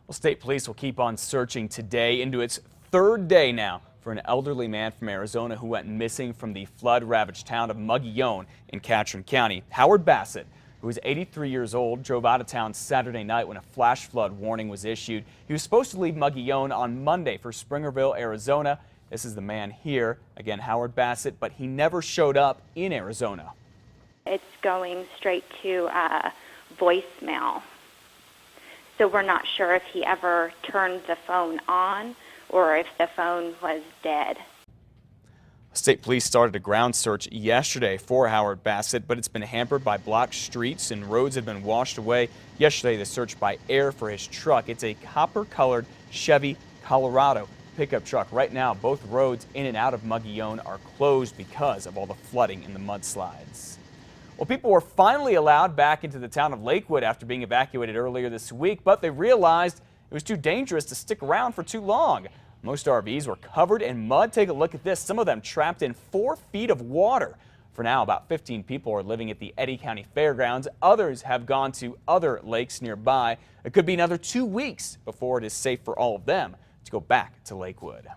Well, state police will keep on searching today into its third day now for an elderly man from Arizona who went missing from the flood-ravaged town of Mogollon in Ketchikan County. Howard Bassett, who is 83 years old, drove out of town Saturday night when a flash flood warning was issued. He was supposed to leave Mogollon on Monday for Springerville, Arizona. This is the man here, again, Howard Bassett, but he never showed up in Arizona. It's going straight to voicemail. So we're not sure if he ever turned the phone on or if the phone was dead. State police started a ground search yesterday for Howard Bassett, but it's been hampered by blocked streets and roads have been washed away. Yesterday, the search by air for his truck. It's a copper-colored Chevy Colorado pickup truck. Right now, both roads in and out of Mogollon are closed because of all the flooding and the mudslides. Well, people were finally allowed back into the town of Lakewood after being evacuated earlier this week, but they realized it was too dangerous to stick around for too long. Most RVs were covered in mud. Take a look at this. Some of them trapped in 4 feet of water. For now, about 15 people are living at the Eddy County Fairgrounds. Others have gone to other lakes nearby. It could be another 2 weeks before it is safe for all of them to go back to Lakewood.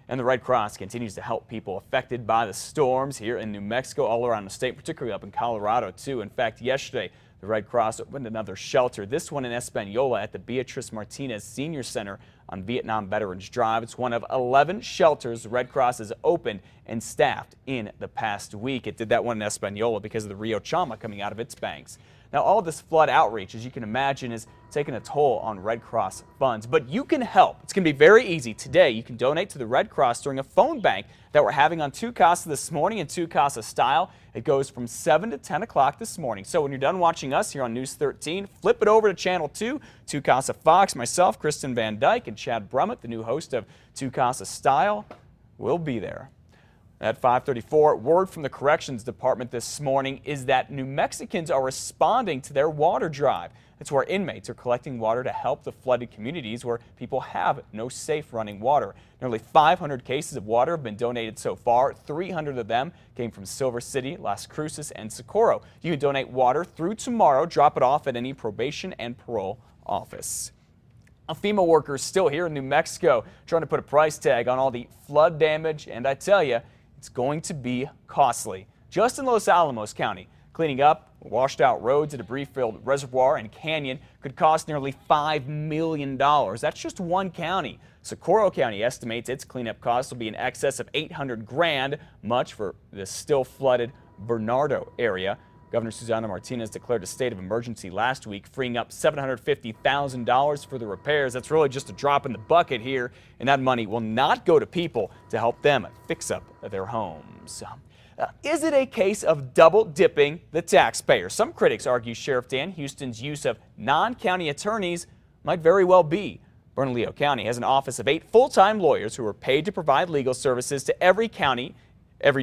And the Red Cross continues to help people affected by the storms here in New Mexico, all around the state, particularly up in Colorado, too. In fact, yesterday, the Red Cross opened another shelter, this one in Espanola at the Beatriz Martinez Senior Center on Vietnam Veterans Drive. It's one of 11 shelters the Red Cross has opened and staffed in the past week. It did that one in Espanola because of the Rio Chama coming out of its banks. Now, all this flood outreach, as you can imagine, is taking a toll on Red Cross funds. But you can help. It's going to be very easy. Today, you can donate to the Red Cross during a phone bank that we're having on 2 Casa this morning in 2 Casa style. It goes from 7 to 10 o'clock this morning. So when you're done watching us here on News 13, flip it over to Channel 2, 2 Casa Fox. Myself, Kristen Van Dyke, and Chad Brummett, the new host of 2 Casa Style, will be there. At 5:34, word from the Corrections Department this morning is that New Mexicans are responding to their water drive. It's where inmates are collecting water to help the flooded communities where people have no safe running water. Nearly 500 cases of water have been donated so far. 300 of them came from Silver City, Las Cruces, and Socorro. You can donate water through tomorrow. Drop it off at any probation and parole office. FEMA workers still here in New Mexico trying to put a price tag on all the flood damage, and I tell you, it's going to be costly. Just in Los Alamos County, cleaning up washed out roads, a debris-filled reservoir and canyon could cost nearly $5 million. That's just one county. Socorro County estimates its cleanup costs will be in excess of $800 grand, much for the still flooded Bernardo area. Governor Susana Martinez declared a state of emergency last week, freeing up $750,000 for the repairs. That's really just a drop in the bucket here, and that money will not go to people to help them fix up their homes. Is it a case of double dipping the taxpayer? Some critics argue Sheriff Dan Houston's use of non-county attorneys might very well be. Bernalillo County has an office of 8 full-time lawyers who are paid to provide legal services to every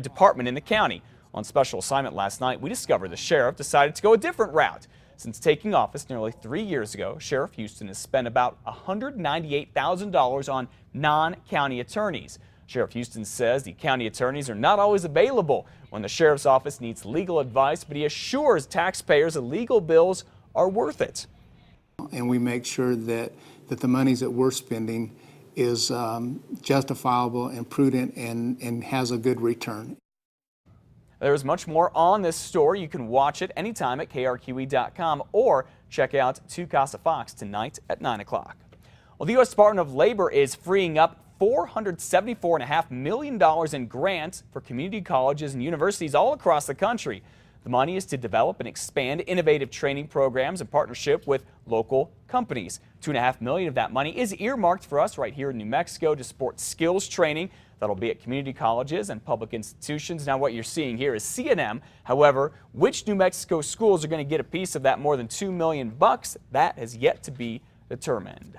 department in the county. On special assignment last night, we discovered the sheriff decided to go a different route. Since taking office nearly 3 years ago, Sheriff Houston has spent about $198,000 on non-county attorneys. Sheriff Houston says the county attorneys are not always available when the sheriff's office needs legal advice, but he assures taxpayers that legal bills are worth it. And we make sure that the monies that we're spending is justifiable and prudent and has a good return. There's much more on this story. You can watch it anytime at KRQE.com or check out 2 Casa Fox tonight at 9 o'clock. Well, the U.S. Department of Labor is freeing up $474.5 million in grants for community colleges and universities all across the country. The money is to develop and expand innovative training programs in partnership with local companies. $2.5 million of that money is earmarked for us right here in New Mexico to support skills training. That'll be at community colleges and public institutions. Now what you're seeing here is C&M. However, which New Mexico schools are going to get a piece of that more than $2 million, that has yet to be determined.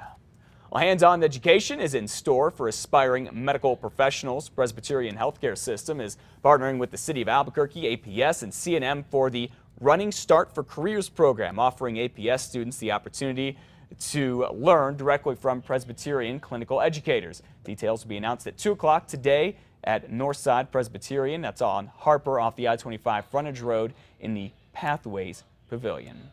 Well, hands-on education is in store for aspiring medical professionals. Presbyterian Healthcare System is partnering with the City of Albuquerque, APS, and C&M for the Running Start for Careers program, offering APS students the opportunity to learn directly from Presbyterian clinical educators. Details will be announced at 2 o'clock today at Northside Presbyterian. That's on Harper off the I-25 frontage road in the Pathways Pavilion.